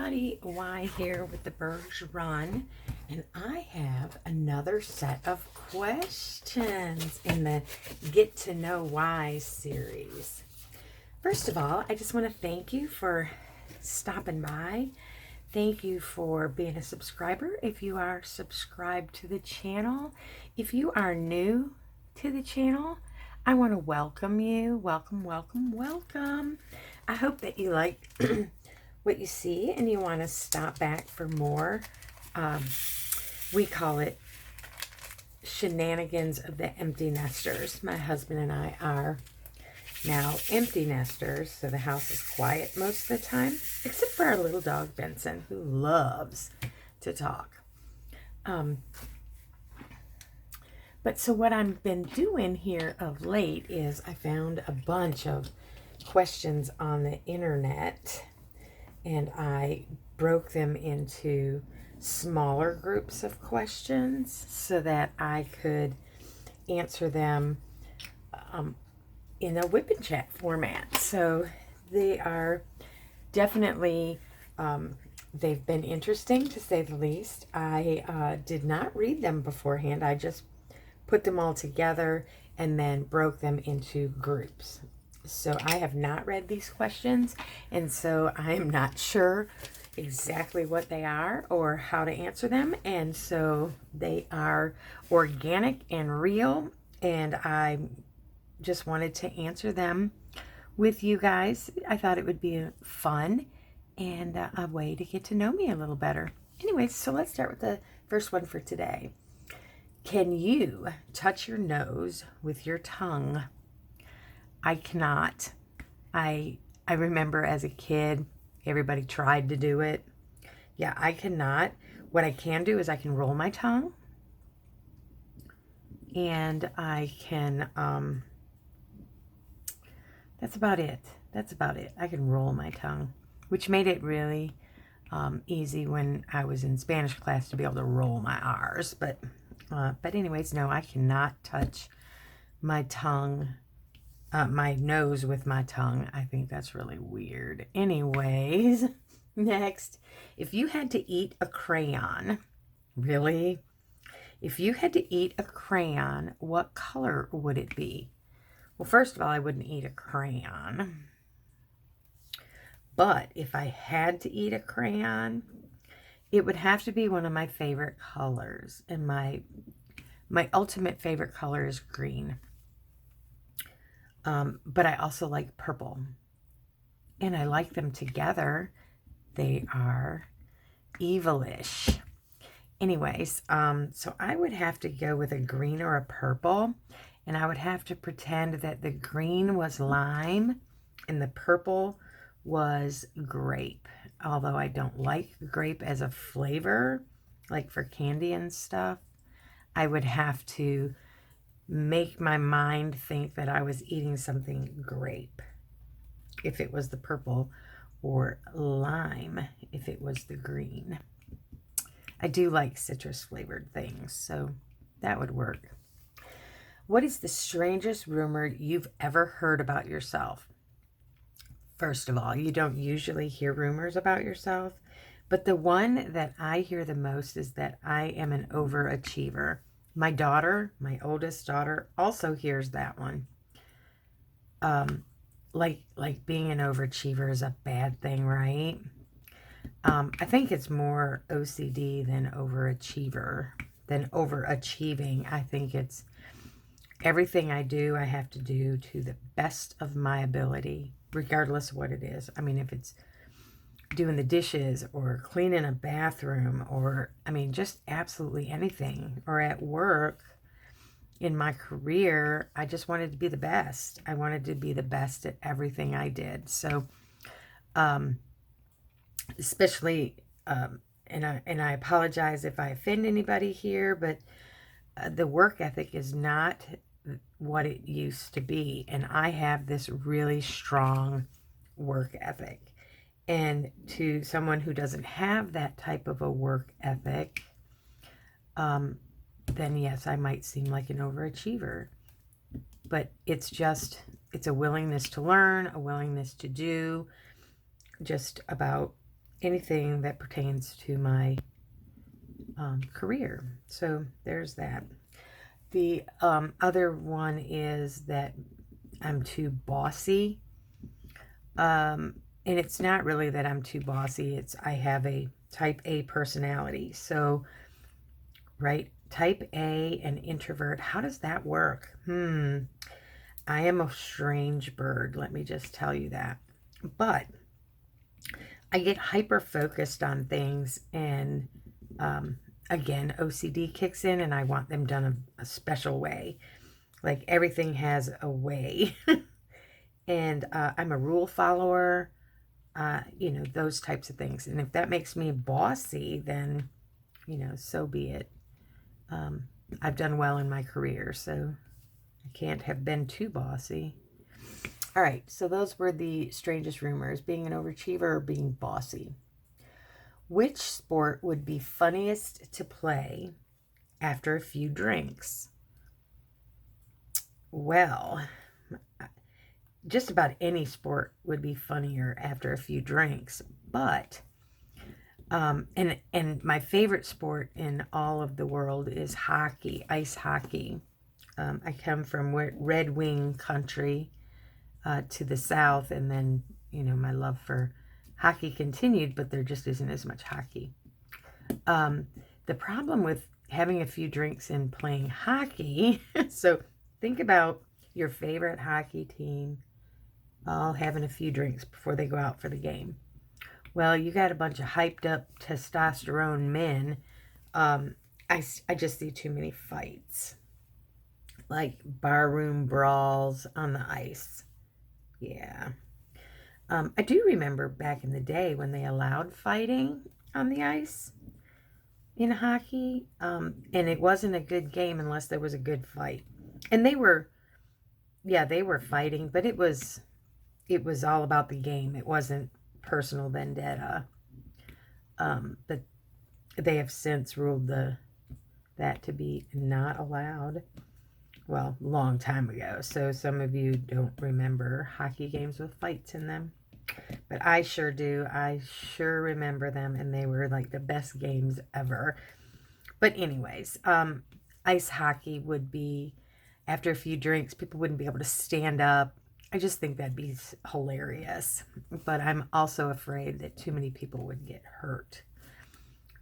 everybody, Y here with the WIP and I have another set of questions in the Get to Know Why series. First of all, I just want to thank you for stopping by. Thank you for being a subscriber if you are subscribed to the channel. If you are new to the channel, I want to welcome you. Welcome, welcome, welcome. I hope that you like what you see and you want to stop back for more. We call it Shenanigans of the Empty Nesters. My husband and I are now empty nesters, so the house is quiet most of the time, except for our little dog Benson, who loves to talk. But so what I've been doing here of late is I found a bunch of questions on the internet and I broke them into smaller groups of questions so that I could answer them in a WIP and Chat format. So they are definitely, they've been interesting to say the least. I did not read them beforehand. I just put them all together and then broke them into groups. So I have not read these questions, and so I am not sure exactly what they are or how to answer them. And so they are organic and real, and I just wanted to answer them with you guys. I thought it would be fun and a way to get to know me a little better. Anyways, so let's start with the first one for today. Can you touch your nose with your tongue? I cannot. I remember as a kid, everybody tried to do it. Yeah, I cannot. What I can do is I can roll my tongue. And I can, that's about it. That's about it. I can roll my tongue, which made it really easy when I was in Spanish class to be able to roll my R's. But anyways, no, I cannot touch my tongue. My nose with my tongue. I think that's really weird. Anyways, next, if you had to eat a crayon, really? If you had to eat a crayon, what color would it be? Well, first of all, I wouldn't eat a crayon. But if I had to eat a crayon, it would have to be one of my favorite colors. And my ultimate favorite color is green. But I also like purple. And I like them together. They are evilish. Anyways, so I would have to go with a green or a purple. And I would have to pretend that the green was lime and the purple was grape. Although I don't like grape as a flavor, like for candy and stuff, I would have to make my mind think that I was eating something grape if it was the purple, or lime if it was the green. I do like citrus flavored things, so that would work. What is the strangest rumor you've ever heard about yourself? First of all, you don't usually hear rumors about yourself, but the one that I hear the most is that I am an overachiever. My daughter, my oldest daughter, also hears that one. Like being an overachiever is a bad thing, right? I think it's more OCD than overachieving. I think it's everything I do, I have to do to the best of my ability, regardless of what it is. I mean, if it's doing the dishes or cleaning a bathroom or, I mean, just absolutely anything. Or at work, in my career, I just wanted to be the best. I wanted to be the best at everything I did. So, especially, and I apologize if I offend anybody here, but the work ethic is not what it used to be. And I have this really strong work ethic. And to someone who doesn't have that type of a work ethic, then yes, I might seem like an overachiever. But it's a willingness to learn, a willingness to do, just about anything that pertains to my career. So there's that. The other one is that I'm too bossy. And it's not really that I'm too bossy. It's I have a type A personality. So, right, type A and introvert. How does that work? I am a strange bird. Let me just tell you that. But I get hyper focused on things, and again, OCD kicks in, and I want them done a special way. Like everything has a way. And I'm a rule follower, you know, those types of things. And if that makes me bossy, then, you know, so be it. I've done well in my career, so I can't have been too bossy. All right, so those were the strangest rumors, being an overachiever or being bossy. Which sport would be funniest to play after a few drinks? Well, just about any sport would be funnier after a few drinks, but and my favorite sport in all of the world is hockey, ice hockey. I come from Red Wing country to the south, and then, you know, my love for hockey continued, but there just isn't as much hockey. The problem with having a few drinks and playing hockey, so think about your favorite hockey team all having a few drinks before they go out for the game. Well, you got a bunch of hyped up testosterone men. I just see too many fights, like barroom brawls on the ice. Yeah. I do remember back in the day when they allowed fighting on the ice in hockey, and it wasn't a good game unless there was a good fight. And they were fighting, but it was all about the game. It wasn't personal vendetta. But they have since ruled that to be not allowed. Well, long time ago. So some of you don't remember hockey games with fights in them. But I sure do. I sure remember them, and they were like the best games ever. But anyways, ice hockey would be, after a few drinks, people wouldn't be able to stand up. I just think that'd be hilarious. But I'm also afraid that too many people would get hurt.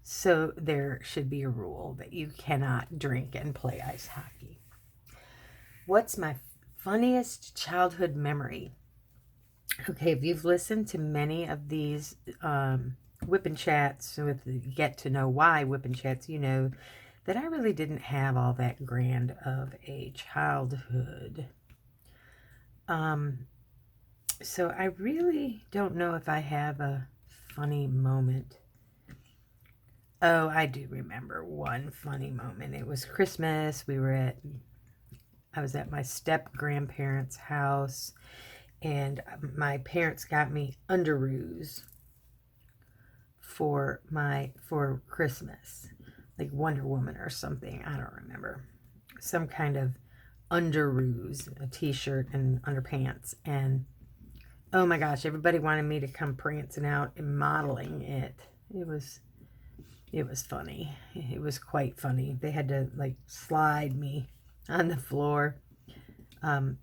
So there should be a rule that you cannot drink and play ice hockey. What's my funniest childhood memory? Okay, if you've listened to many of these WIP and Chats with the Get to Know Why WIP and Chats, you know that I really didn't have all that grand of a childhood. So I really don't know if I have a funny moment. Oh, I do remember one funny moment. It was Christmas. I was at my step-grandparents' house, and my parents got me underoos for Christmas, like Wonder Woman or something. I don't remember. Some kind of underoos, a t-shirt and underpants, and oh my gosh, everybody wanted me to come prancing out and modeling it. It was funny. It was quite funny. They had to like slide me on the floor and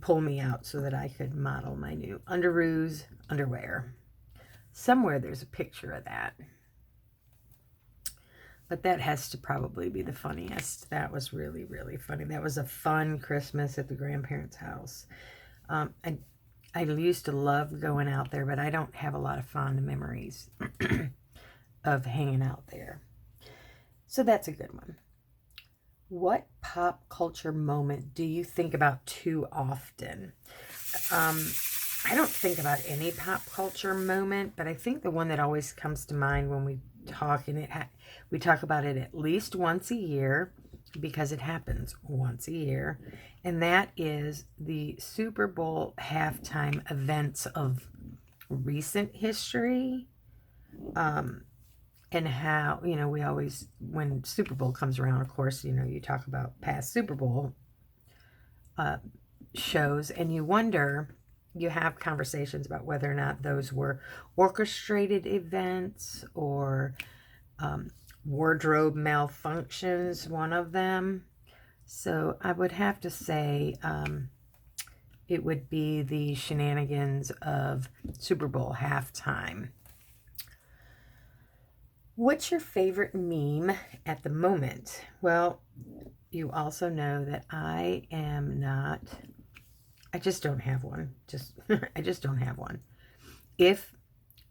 pull me out so that I could model my new underoos underwear. Somewhere there's a picture of that. But that has to probably be the funniest. That was really, really funny. That was a fun Christmas at the grandparents' house. I used to love going out there, but I don't have a lot of fond memories of hanging out there. So that's a good one. What pop culture moment do you think about too often? I don't think about any pop culture moment, but I think the one that always comes to mind when we talk, and we talk about it at least once a year, because it happens once a year, and that is the Super Bowl halftime events of recent history. And how, you know, we always, when Super Bowl comes around, of course, you know, you talk about past Super Bowl shows, and you wonder, you have conversations about whether or not those were orchestrated events or wardrobe malfunctions, one of them. So I would have to say it would be the shenanigans of Super Bowl halftime. What's your favorite meme at the moment? Well, you also know that I just don't have one. I just don't have one. If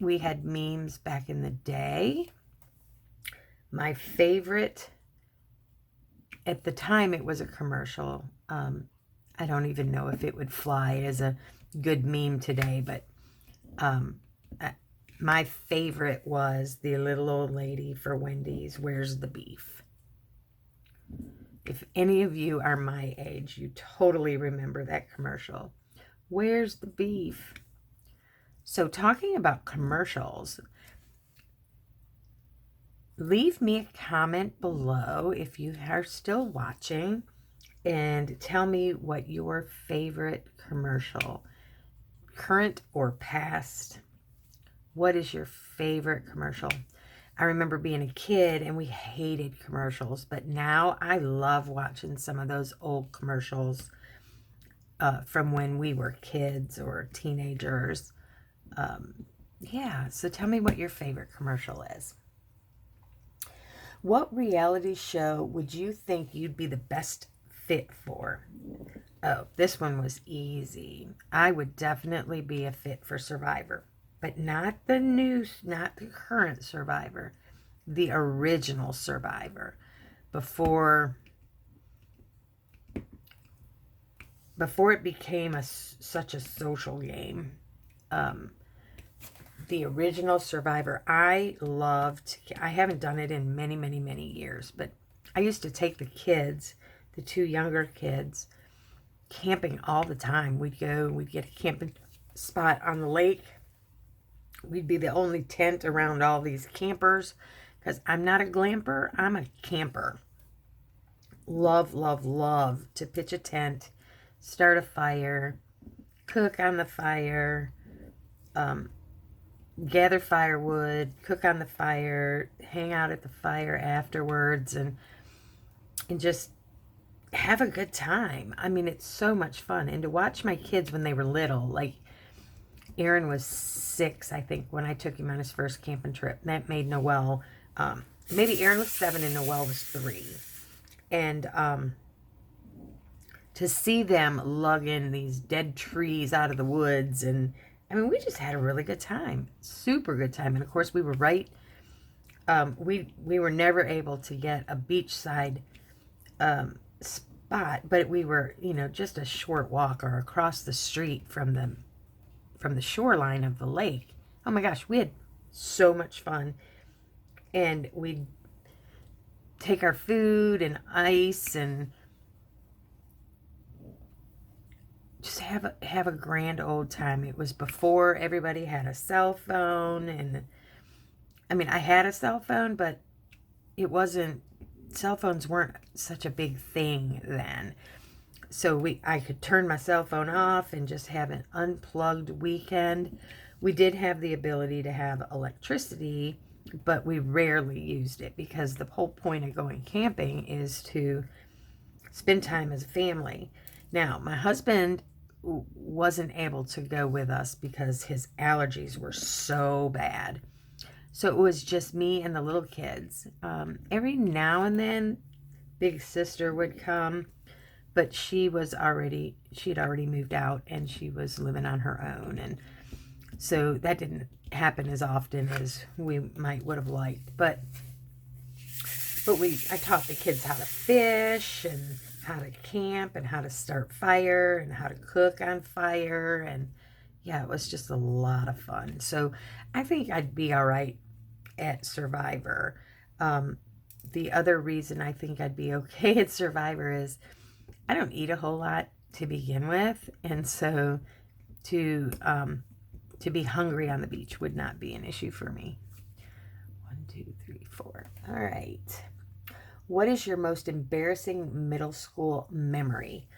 we had memes back in the day, my favorite, at the time it was a commercial. I don't even know if it would fly as a good meme today, but my favorite was the little old lady for Wendy's, "Where's the beef?" If any of you are my age, you totally remember that commercial. Where's the beef? So talking about commercials, leave me a comment below if you are still watching and tell me what your favorite commercial, current or past, what is your favorite commercial? I remember being a kid and we hated commercials, but now I love watching some of those old commercials from when we were kids or teenagers. Yeah, so tell me what your favorite commercial is. What reality show would you think you'd be the best fit for? Oh, this one was easy. I would definitely be a fit for Survivor, but not the current Survivor, the original Survivor, before it became such a social game. The original Survivor, I haven't done it in many, many, many years, but I used to take the kids, the two younger kids, camping all the time. We'd get a camping spot on the lake. We'd be the only tent around all these campers, because I'm not a glamper, I'm a camper. Love, love, love to pitch a tent, start a fire, cook on the fire, gather firewood, cook on the fire, hang out at the fire afterwards, and just have a good time. I mean, it's so much fun. And to watch my kids when they were little, like Aaron was 6, I think, when I took him on his first camping trip. That made Noel, maybe Aaron was 7 and Noel was 3. And to see them lugging these dead trees out of the woods, and I mean, we just had a really good time, super good time. And of course, we were right. We were never able to get a beachside spot, but we were, just a short walk or across the street from the shoreline of the lake. Oh my gosh, we had so much fun. And we'd take our food and ice and just have a grand old time. It was before everybody had a cell phone, and I mean, I had a cell phone, but cell phones weren't such a big thing then. So I could turn my cell phone off and just have an unplugged weekend. We did have the ability to have electricity, but we rarely used it, because the whole point of going camping is to spend time as a family. Now, my husband wasn't able to go with us because his allergies were so bad. So it was just me and the little kids. Every now and then, big sister would come, but she'd already moved out and she was living on her own. And so that didn't happen as often as we would have liked. But I taught the kids how to fish and how to camp and how to start fire and how to cook on fire. And yeah, it was just a lot of fun. So I think I'd be all right at Survivor. The other reason I think I'd be okay at Survivor is I don't eat a whole lot to begin with. And so to be hungry on the beach would not be an issue for me. 1, 2, 3, 4. All right. What is your most embarrassing middle school memory?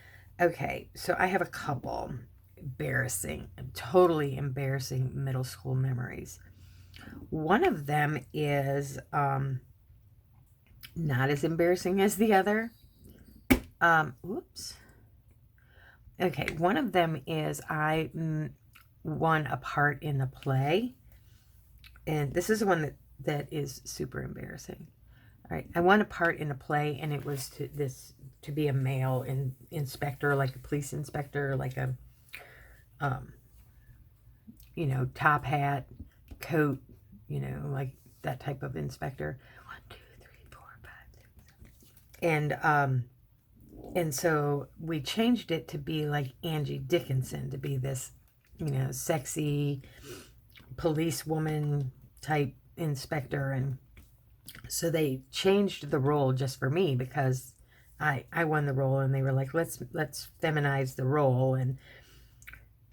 Okay, so I have a couple. embarrassing, totally embarrassing middle school memories. One of them is not as embarrassing as the other. Whoops. Okay, one of them is I won a part in a play. And this is the one that is super embarrassing. All right, I won a part in a play, and it was to be a male inspector, like a police inspector, like a you know, top hat, coat, you know, like that type of inspector. 1, 2, 3, 4, 5, 6, 7. And so we changed it to be like Angie Dickinson, to be this, you know, sexy policewoman type inspector. And so they changed the role just for me because I won the role, and they were like, let's feminize the role and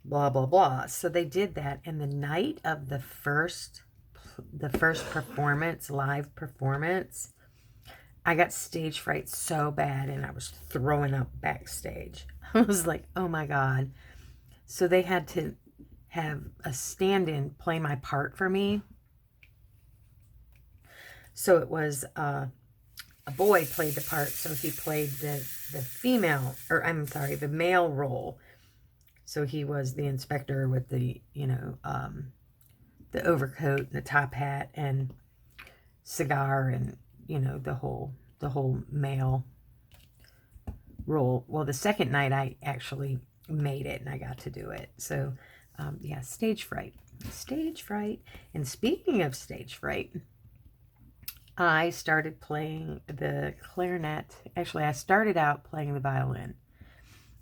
blah blah blah. So they did that, and the night of the first performance, live performance, I got stage fright so bad, and I was throwing up backstage. I was like, oh my God. So they had to have a stand-in play my part for me. So it was a boy played the part, so he played the female, or I'm sorry, the male role. So he was the inspector with the, you know, the overcoat and the top hat and cigar and, you know, the whole male role. Well, the second night I actually made it, and I got to do it. So, yeah, stage fright. Stage fright. And speaking of stage fright, I started playing the clarinet. Actually, I started out playing the violin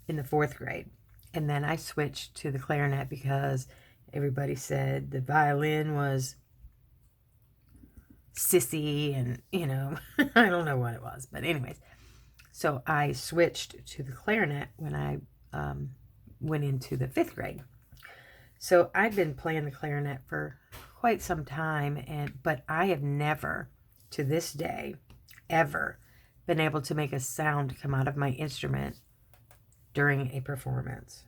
in the 4th grade. And then I switched to the clarinet because everybody said the violin was sissy and, you know, I don't know what it was. But anyways, so I switched to the clarinet when I went into the 5th grade. So I've been playing the clarinet for quite some time, but I have never, to this day, ever been able to make a sound come out of my instrument during a performance.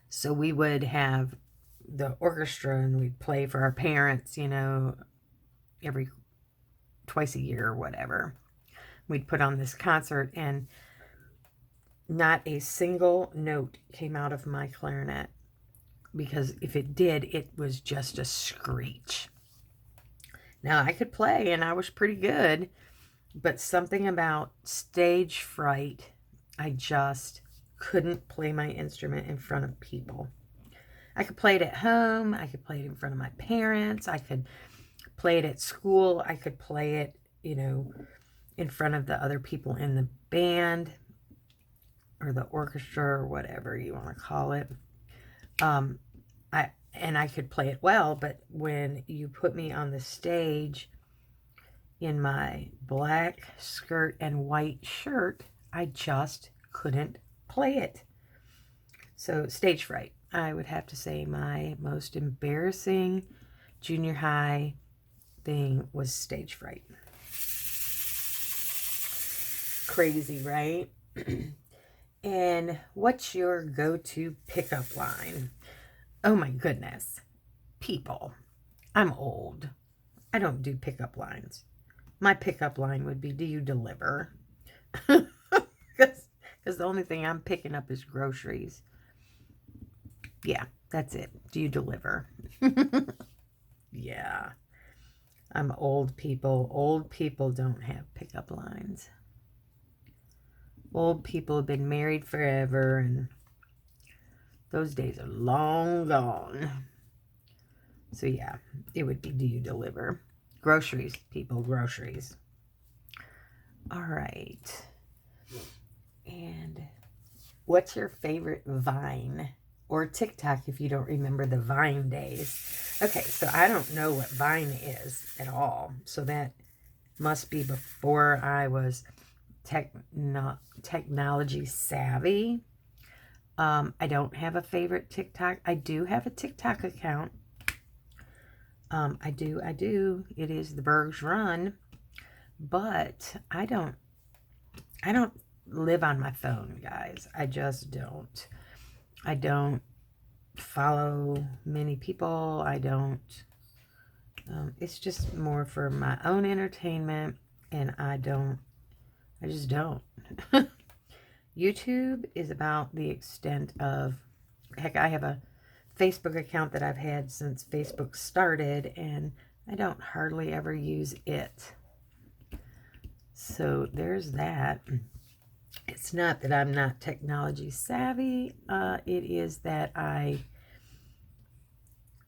So we would have the orchestra, and we'd play for our parents, you know, twice a year or whatever. We'd put on this concert, and not a single note came out of my clarinet, because if it did, it was just a screech. Now, I could play, and I was pretty good, but something about stage fright, I just couldn't play my instrument in front of people. I could play it at home. I could play it in front of my parents. I could play it at school. I could play it, you know, in front of the other people in the band or the orchestra or whatever you want to call it. I could play it well, but when you put me on the stage in my black skirt and white shirt, I just couldn't play it. So stage fright, I would have to say my most embarrassing junior high thing was stage fright. Crazy, right? And what's your go-to pickup line? Oh my goodness. People, I'm old. I don't do pickup lines. My pickup line would be, do you deliver? Because the only thing I'm picking up is groceries. Yeah, that's it. Do you deliver? Yeah. I'm old people. Old people don't have pickup lines. Old people have been married forever, and those days are long gone. So yeah, it would be, do you deliver? Groceries, people, groceries. All right. And what's your favorite Vine or TikTok if you don't remember the Vine days? Okay, so I don't know what Vine is at all. So that must be before I was technology savvy. I don't have a favorite TikTok. I do have a TikTok account. I do. It is TheBurgsrun, but I don't live on my phone, guys. I just don't. I don't follow many people. I don't, it's just more for my own entertainment, and I just don't. YouTube is about the extent of, heck, I have a Facebook account that I've had since Facebook started, and I don't hardly ever use it. So there's that. It's not that I'm not technology savvy. It is that I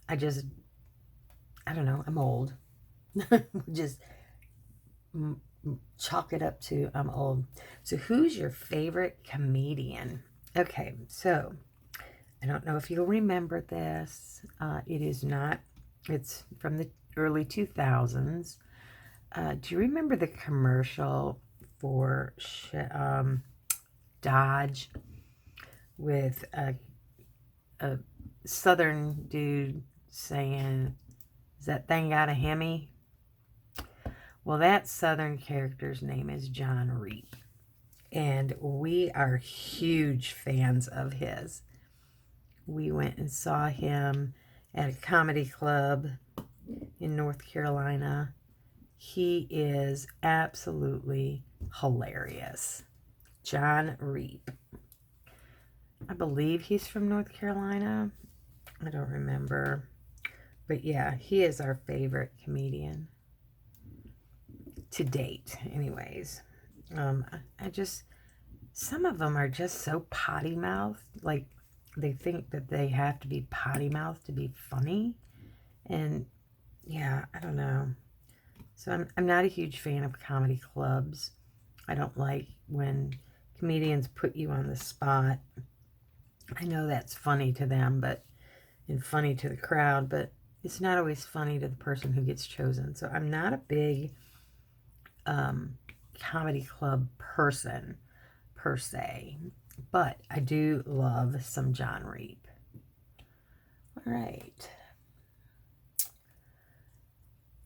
don't know, I'm old. Just chalk it up to I'm old. So who's your favorite comedian? Okay, so I don't know if you'll remember this. It's from the early 2000s. Do you remember the commercial for Dodge with a Southern dude saying, "Is that thing got a Hemi?" Well, that Southern character's name is John Reap, and we are huge fans of his. We went and saw him at a comedy club in North Carolina. He is absolutely hilarious. John Reap. I believe he's from North Carolina. I don't remember. But yeah, he is our favorite comedian. To date, anyways. Some of them are just so potty-mouthed. Like, they think that they have to be potty-mouthed to be funny. And, yeah, I don't know. So I'm not a huge fan of comedy clubs. I don't like when comedians put you on the spot. I know that's funny to them, and funny to the crowd, but it's not always funny to the person who gets chosen. So I'm not a big comedy club person, per se. But I do love some John Reap. All right.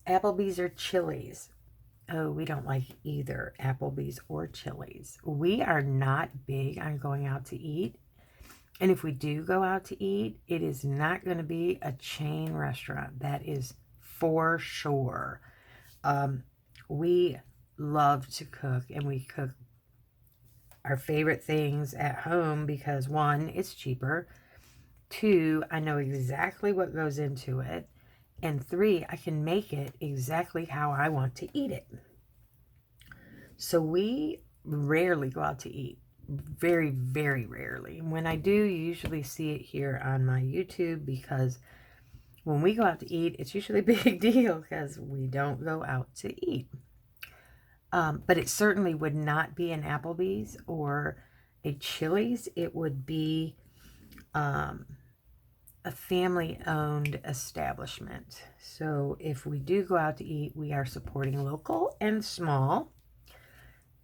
Applebee's or Chili's? Oh, we don't like either Applebee's or Chili's. We are not big on going out to eat. And if we do go out to eat, it is not going to be a chain restaurant. That is for sure. We love to cook, and we cook our favorite things at home because, one, it's cheaper. Two, I know exactly what goes into it. And three, I can make it exactly how I want to eat it. So we rarely go out to eat. Very, very rarely. When I do, you usually see it here on my YouTube, because when we go out to eat, it's usually a big deal because we don't go out to eat. But it certainly would not be an Applebee's or a Chili's. It would be a family-owned establishment. So if we do go out to eat, we are supporting local and small.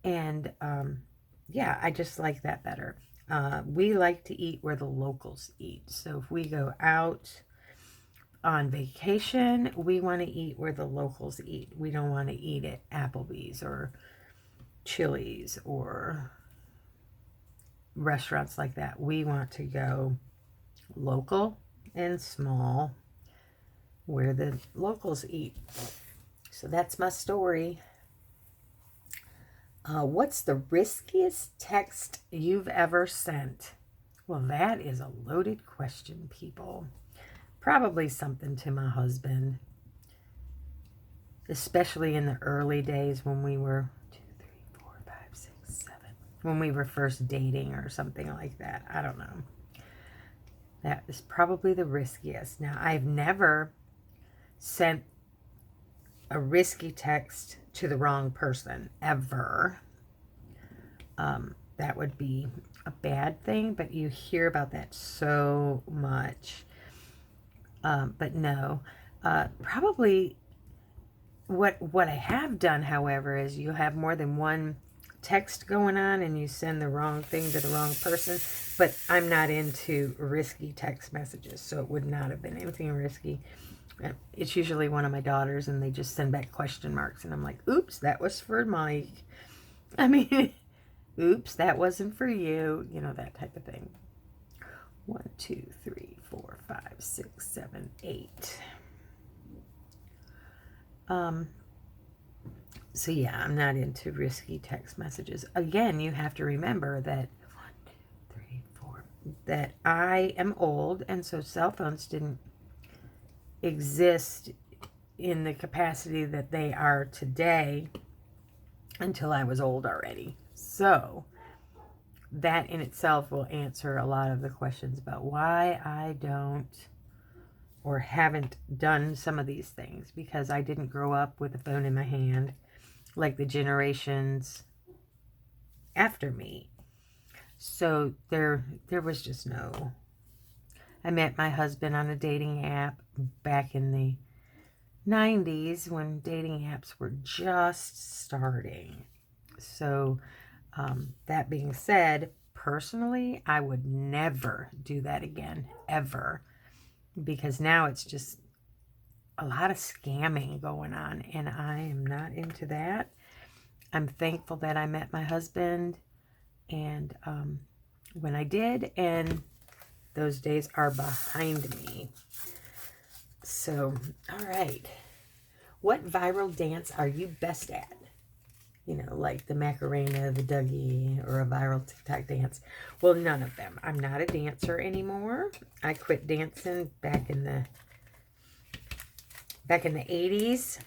And yeah, I just like that better. We like to eat where the locals eat. So if we go out on vacation, we want to eat where the locals eat. We don't want to eat at Applebee's or Chili's or restaurants like that. We want to go local and small where the locals eat. So that's my story. What's the riskiest text you've ever sent? Well, that is a loaded question, people. Probably something to my husband, especially in the early days when we were 2, 3, 4, 5, 6, 7, when we were first dating or something like that. I don't know. That is probably the riskiest. Now, I've never sent a risky text to the wrong person, ever. That would be a bad thing, but you hear about that so much. But no, probably what I have done, however, is you have more than one text going on and you send the wrong thing to the wrong person. But I'm not into risky text messages, so it would not have been anything risky. It's usually one of my daughters, and they just send back question marks, and I'm like, oops, that was for Mike. I mean, oops, that wasn't for you. You know, that type of thing. 1, 2, 3, 4, 5, 6, 7, 8. So yeah, I'm not into risky text messages. Again, you have to remember that 1, 2, 3, 4, that I am old, and so cell phones didn't exist in the capacity that they are today until I was old already. So that in itself will answer a lot of the questions about why I don't or haven't done some of these things, because I didn't grow up with a phone in my hand like the generations after me. So there was just no. I met my husband on a dating app back in the 90s when dating apps were just starting. So that being said, personally, I would never do that again, ever, because now it's just a lot of scamming going on, and I am not into that. I'm thankful that I met my husband, and when I did, and those days are behind me. So, all right. What viral dance are you best at? You know, like the Macarena, the Dougie, or a viral TikTok dance. Well, none of them. I'm not a dancer anymore. I quit dancing back in the 80s.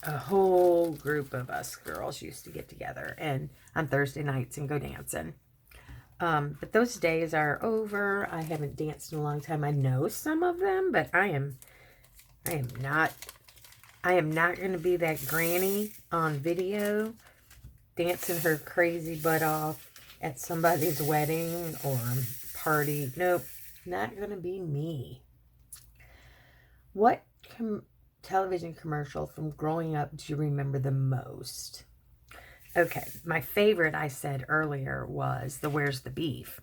A whole group of us girls used to get together and on Thursday nights and go dancing. But those days are over. I haven't danced in a long time. I know some of them, but I am not going to be that granny on video dancing her crazy butt off at somebody's wedding or party. Nope, not going to be me. What television commercial from growing up do you remember the most? Okay, my favorite, I said earlier, was the Where's the Beef.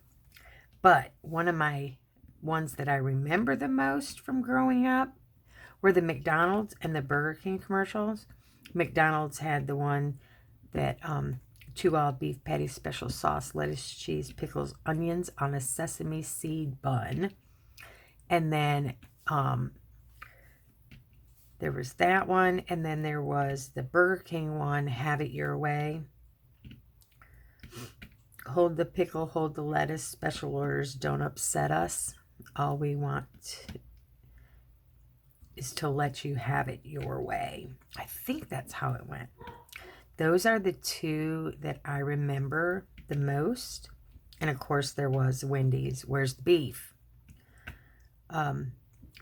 But one of my ones that I remember the most from growing up were the McDonald's and the Burger King commercials. McDonald's had the one that 2 all beef patties, special sauce, lettuce, cheese, pickles, onions on a sesame seed bun. And then there was that one, and then there was the Burger King one, Have It Your Way. Hold the pickle, hold the lettuce, special orders don't upset us. All we want is to let you have it your way. I think that's how it went. Those are the two that I remember the most. And of course there was Wendy's Where's the Beef.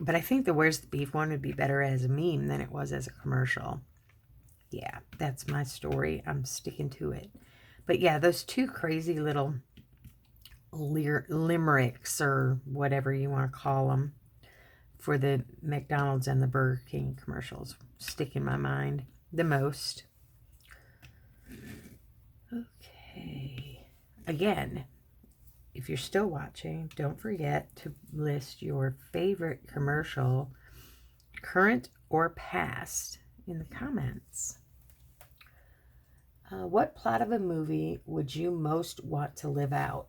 But I think the Where's the Beef one would be better as a meme than it was as a commercial. Yeah, that's my story. I'm sticking to it. But yeah, those two crazy little limericks or whatever you want to call them for the McDonald's and the Burger King commercials stick in my mind the most. Okay. Again, if you're still watching, don't forget to list your favorite commercial, current or past, in the comments. What plot of a movie would you most want to live out?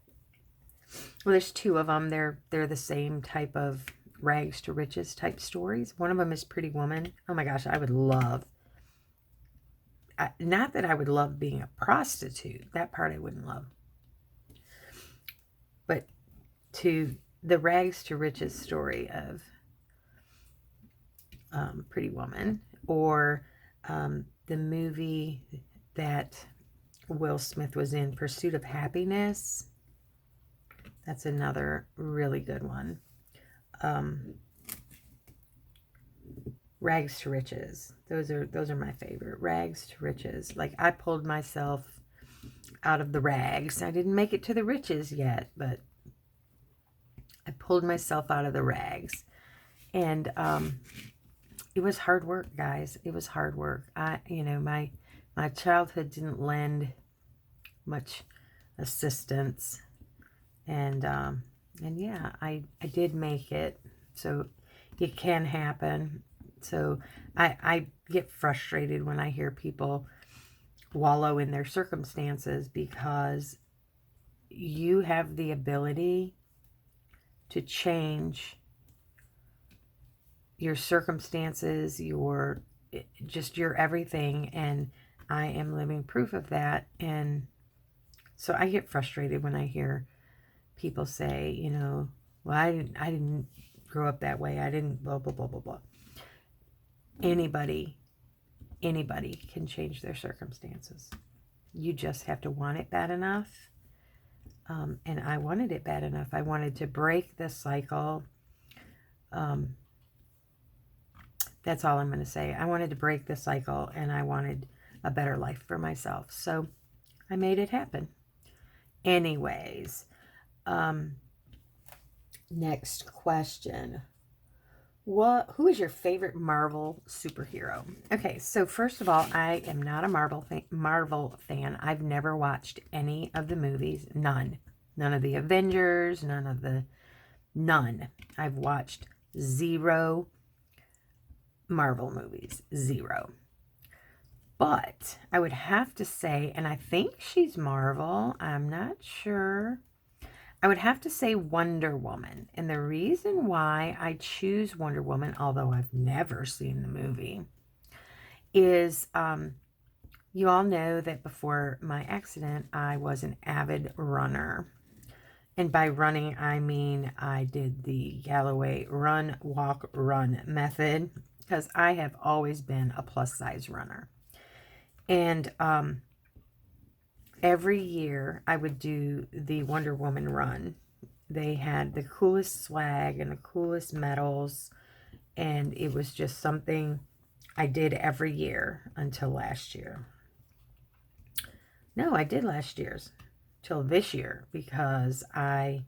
Well, there's two of them. They're the same type of rags to riches type stories. One of them is Pretty Woman. Oh my gosh, I would love, not that I would love being a prostitute. That part I wouldn't love. But to the rags to riches story of Pretty Woman, or the movie that Will Smith was in, Pursuit of Happiness. That's another really good one. Rags to riches. Those are my favorite. Rags to riches. Like, I pulled myself out of the rags. I didn't make it to the riches yet, but I pulled myself out of the rags. And it was hard work, guys. It was hard work. My childhood didn't lend much assistance, and yeah, I did make it. So it can happen. So I get frustrated when I hear people wallow in their circumstances because you have the ability to change your circumstances, your everything, and I am living proof of that. And so I get frustrated when I hear people say, you know, well, I didn't grow up that way. I didn't blah, blah, blah, blah, blah. Anybody can change their circumstances. You just have to want it bad enough. And I wanted it bad enough. I wanted to break the cycle. That's all I'm going to say. I wanted to break the cycle, and I wanted a better life for myself. So I made it happen. Anyways, next question. Who is your favorite Marvel superhero? Okay, so first of all, I am not a Marvel fan. I've never watched any of the movies. None. None of the Avengers. None. I've watched 0 Marvel movies. 0. But I would have to say, and I think she's Marvel, I'm not sure. I would have to say Wonder Woman. And the reason why I choose Wonder Woman, although I've never seen the movie, is you all know that before my accident, I was an avid runner. And by running, I mean I did the Galloway run, walk, run method, because I have always been a plus size runner. And every year I would do the Wonder Woman run. They had the coolest swag and the coolest medals, and it was just something I did every year until last year. No, I did last year's till this year, because I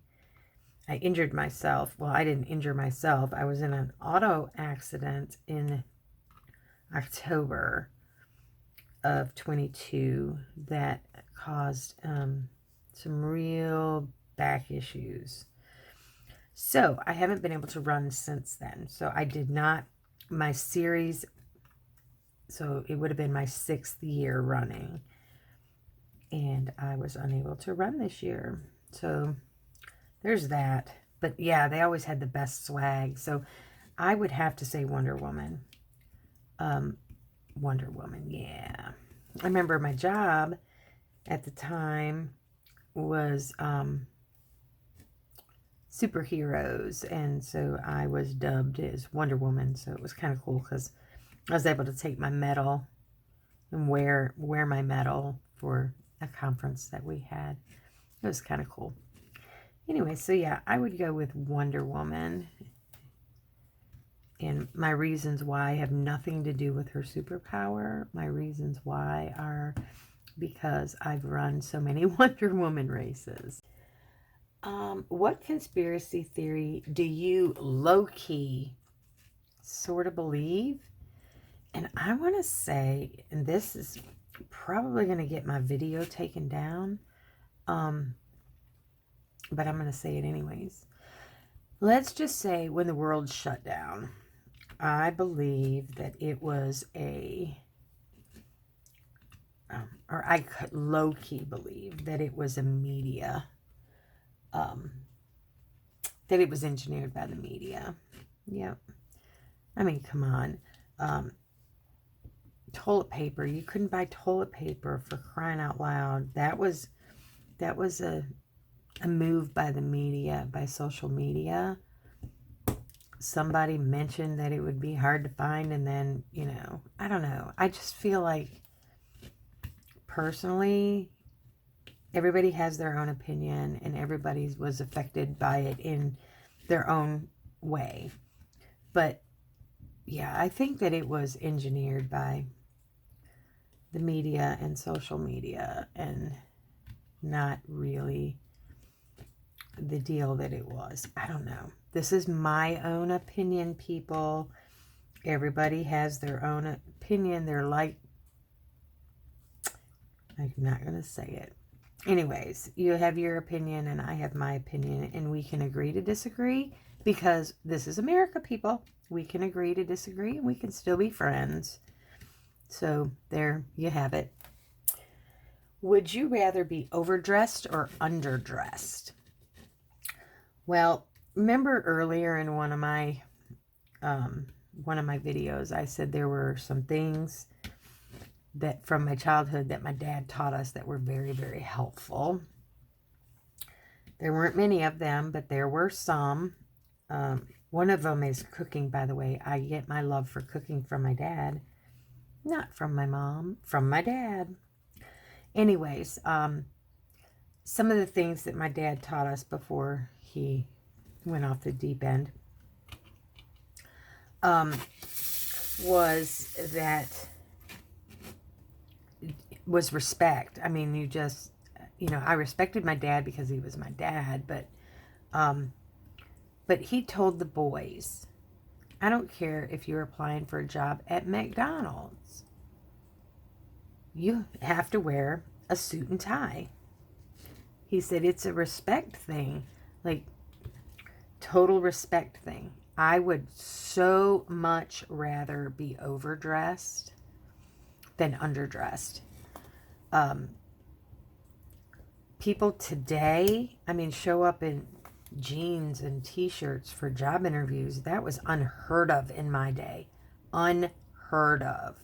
injured myself. Well, I didn't injure myself. I was in an auto accident in October of 22 that caused some real back issues. So I haven't been able to run since then. So I did not, my series, so it would have been my 6th year running. And I was unable to run this year. So there's that. But yeah, they always had the best swag. So I would have to say Wonder Woman. Wonder Woman, yeah. I remember my job at the time was superheroes, and so I was dubbed as Wonder Woman. So it was kind of cool because I was able to take my medal and wear my medal for a conference that we had. It was kind of cool. Anyway, so yeah, I would go with Wonder Woman. And my reasons why have nothing to do with her superpower. My reasons why are because I've run so many Wonder Woman races. What conspiracy theory do you low-key sort of believe? And I want to say, and this is probably going to get my video taken down, but I'm going to say it anyways. Let's just say when the world shut down, I believe that it was or I could low-key believe that it was a media, that it was engineered by the media. Yep. I mean, come on. Toilet paper. You couldn't buy toilet paper, for crying out loud. That was a move by the media, by social media. Somebody mentioned that it would be hard to find, and then, you know, I don't know. I just feel like, personally, everybody has their own opinion, and everybody was affected by it in their own way. But, yeah, I think that it was engineered by the media and social media, and not really the deal that it was. I don't know. This is my own opinion, people. Everybody has their own opinion. They're like, I'm not going to say it. Anyways, you have your opinion and I have my opinion, and we can agree to disagree, because this is America, people. We can agree to disagree, and we can still be friends. So there you have it. Would you rather be overdressed or underdressed? Well, remember earlier in one of my videos, I said there were some things that from my childhood that my dad taught us that were very, very helpful. There weren't many of them, but there were some. One of them is cooking, by the way. I get my love for cooking from my dad. Not from my mom, from my dad. Anyways, some of the things that my dad taught us before he went off the deep end was respect. I mean, I respected my dad because he was my dad, but he told the boys, I don't care if you're applying for a job at McDonald's, you have to wear a suit and tie. He said it's a respect thing, like total respect thing. I would so much rather be overdressed than underdressed. People today, show up in jeans and t-shirts for job interviews. That was unheard of in my day. Unheard of.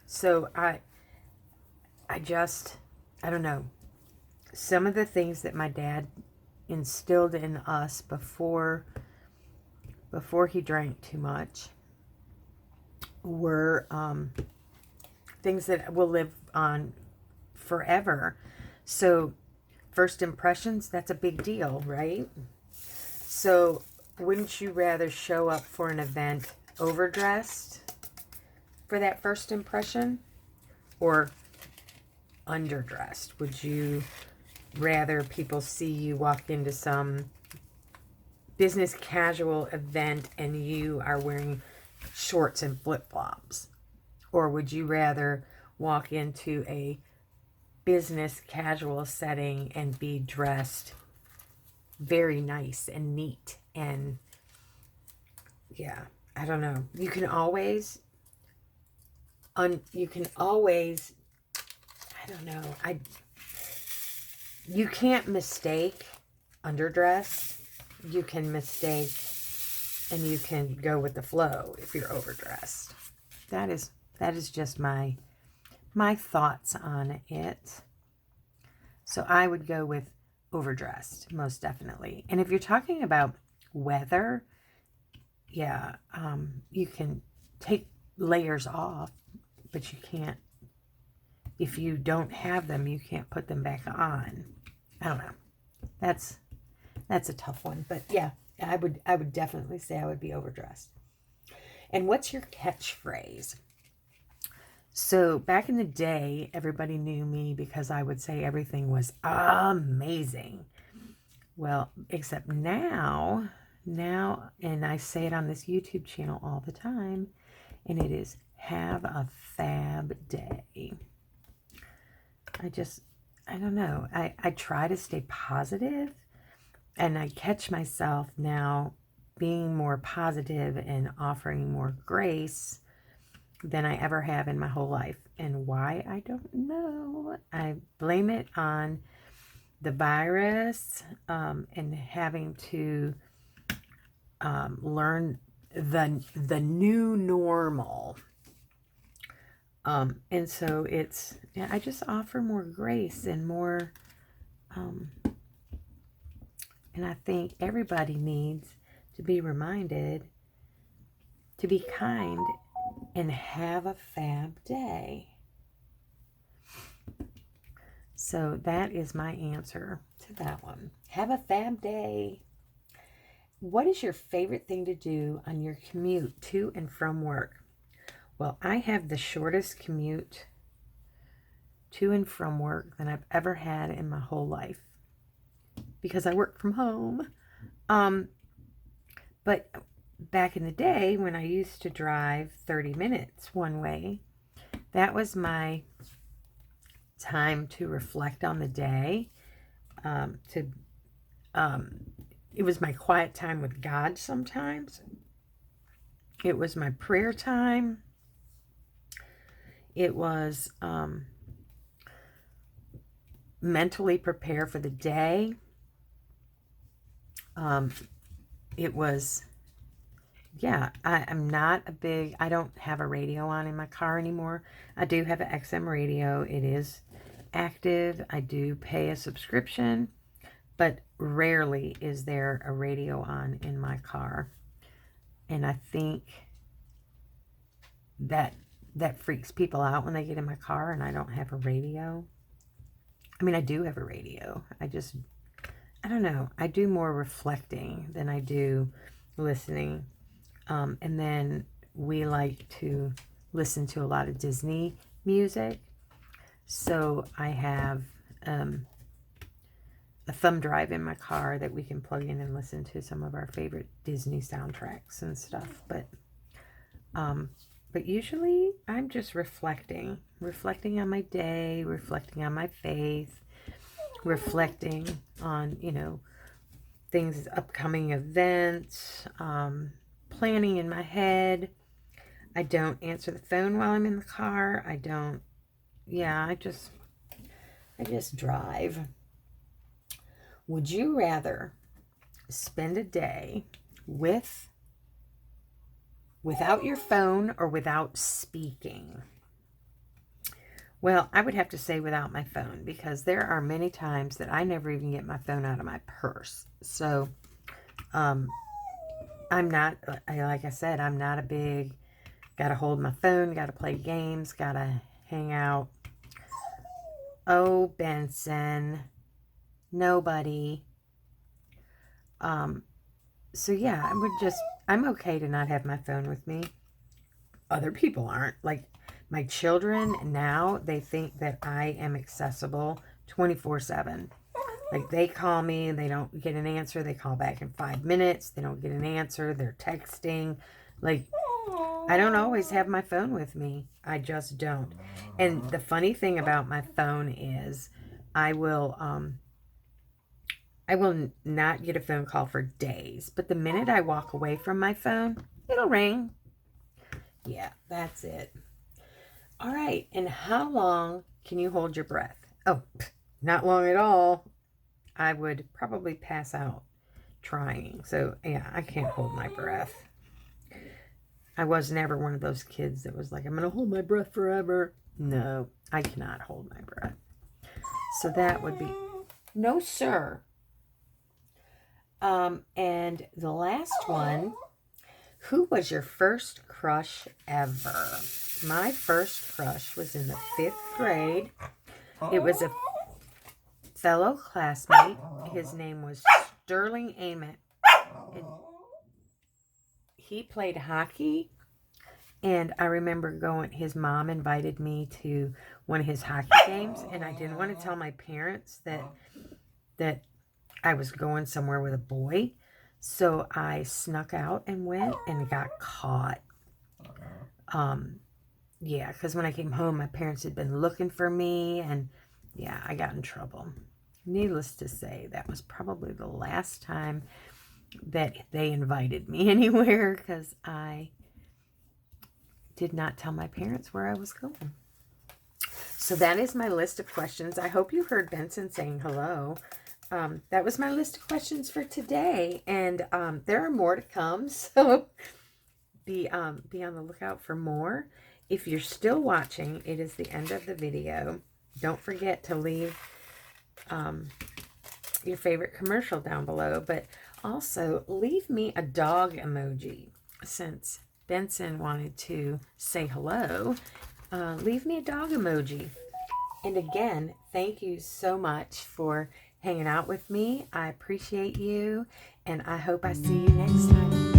So I don't know. Some of the things that my dad instilled in us before he drank too much were things that will live on forever. So first impressions, that's a big deal, right? So wouldn't you rather show up for an event overdressed for that first impression or underdressed? Would you rather people see you walk into some business casual event and you are wearing shorts and flip-flops? Or would you rather walk into a business casual setting and be dressed very nice and neat? And yeah, I don't know. You can always I don't know. You can't mistake underdress. You can mistake and you can go with the flow if you're overdressed. That is just my thoughts on it. So I would go with overdressed, most definitely. And if you're talking about weather, yeah, you can take layers off, but you can't, if you don't have them, you can't put them back on. I don't know. That's a tough one. But yeah, I would definitely say I would be overdressed. And what's your catchphrase? So back in the day, everybody knew me because I would say everything was amazing. Well, except now, and I say it on this YouTube channel all the time, and it is have a fab day. I don't know. I try to stay positive, and I catch myself now being more positive and offering more grace than I ever have in my whole life. And why, I don't know. I blame it on the virus and having to learn the new normal. And so I just offer more grace and more, and I think everybody needs to be reminded to be kind and have a fab day. So that is my answer to that one. Have a fab day. What is your favorite thing to do on your commute to and from work? Well, I have the shortest commute to and from work than I've ever had in my whole life because I work from home. But back in the day when I used to drive 30 minutes one way, that was my time to reflect on the day. It was my quiet time with God sometimes. It was my prayer time. It was mentally prepare for the day. It was, yeah, I'm not a big, I don't have a radio on in my car anymore. I do have an XM radio. It is active. I do pay a subscription, but rarely is there a radio on in my car. And I think that freaks people out when they get in my car and I don't have a radio. I mean, I do have a radio. I don't know. I do more reflecting than I do listening. And then we like to listen to a lot of Disney music. So I have a thumb drive in my car that we can plug in and listen to some of our favorite Disney soundtracks and stuff. But usually I'm just reflecting on my day, reflecting on my faith, reflecting on, you know, things, upcoming events, planning in my head. I don't answer the phone while I'm in the car. I just drive. Would you rather spend a day without your phone or without speaking? Well, I would have to say without my phone, because there are many times that I never even get my phone out of my purse. So, I'm not, like I said, I'm not a big, gotta hold my phone, gotta play games, gotta hang out. Oh, Benson, nobody. So yeah, I'm okay to not have my phone with me. Other people aren't. Like, my children now, they think that I am accessible 24/7. Like, they call me, they don't get an answer, they call back in 5 minutes, they don't get an answer, they're texting. Like, I don't always have my phone with me. I just don't. And the funny thing about my phone is I will not get a phone call for days, but the minute I walk away from my phone, it'll ring. Yeah, that's it. All right, and how long can you hold your breath? Oh, not long at all. I would probably pass out trying. So, yeah, I can't hold my breath. I was never one of those kids that was like, I'm going to hold my breath forever. No, I cannot hold my breath. So that would be, no, sir. And the last one, who was your first crush ever? My first crush was in the 5th grade. It was a fellow classmate. His name was Sterling Ament. And he played hockey. And I remember his mom invited me to one of his hockey games. And I didn't want to tell my parents that I was going somewhere with a boy. So I snuck out and went and got caught. Yeah, because when I came home, my parents had been looking for me, and yeah, I got in trouble. Needless to say, that was probably the last time that they invited me anywhere, because I did not tell my parents where I was going. So that is my list of questions. I hope you heard Benson saying hello. That was my list of questions for today, and there are more to come, so be on the lookout for more. If you're still watching, it is the end of the video. Don't forget to leave your favorite commercial down below, but also leave me a dog emoji. Since Benson wanted to say hello, leave me a dog emoji. And again, thank you so much for hanging out with me. I appreciate you, and I hope I see you next time.